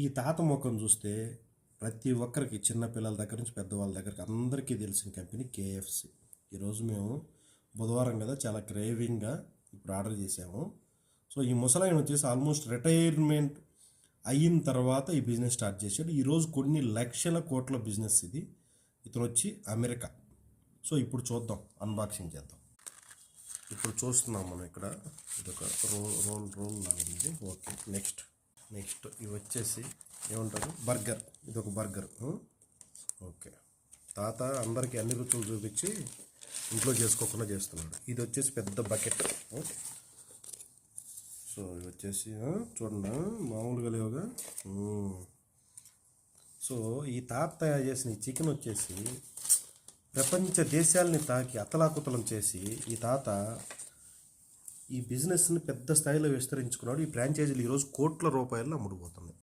ఈ తాత ముఖం చూస్తే ప్రతి ఒక్కరికి చిన్నపిల్లల దగ్గర నుంచి పెద్దవాళ్ళ దగ్గరికి అందరికీ తెలిసిన కంపెనీ కేఎఫ్సి. ఈరోజు మేము బుధవారం కదా, చాలా క్రేవింగ్గా ఇప్పుడు ఆర్డర్ చేసాము. సో ఈ ముసలాయన వచ్చేసి ఆల్మోస్ట్ రిటైర్మెంట్ అయిన తర్వాత ఈ బిజినెస్ స్టార్ట్ చేశాడు. ఈరోజు కొన్ని లక్షల కోట్ల బిజినెస్ ఇది. ఇతను వచ్చి అమెరికా. సో ఇప్పుడు చూద్దాం, అన్బాక్సింగ్ చేద్దాం. ఇప్పుడు చూస్తున్నాం మనం ఇక్కడ ఇదొక రోల్ లాగా ఉంది. ఓకే, నెక్స్ట్ ఇవి వచ్చేసి ఏమంటారు, బర్గర్. ఇదొక బర్గర్. ఓకే, తాత అందరికీ అన్ని రుచులు చూపించి ఇంట్లో చేసుకోకుండా చేస్తున్నాడు. ఇది వచ్చేసి పెద్ద బకెట్. సో ఇవి వచ్చేసి చూడండి, మామూలుగా లేవుగా. సో ఈ తాత తయారు చేసిన ఈ చికెన్ వచ్చేసి ప్రపంచ దేశాలని తాకి అతలాకుతలం చేసి ఈ తాత ఈ బిజినెస్ని పెద్ద స్థాయిలో విస్తరించుకున్నాడు. ఈ ఫ్రాంచైజీలు ఈరోజు కోట్ల రూపాయల్లో అమ్ముడుపోతుంది.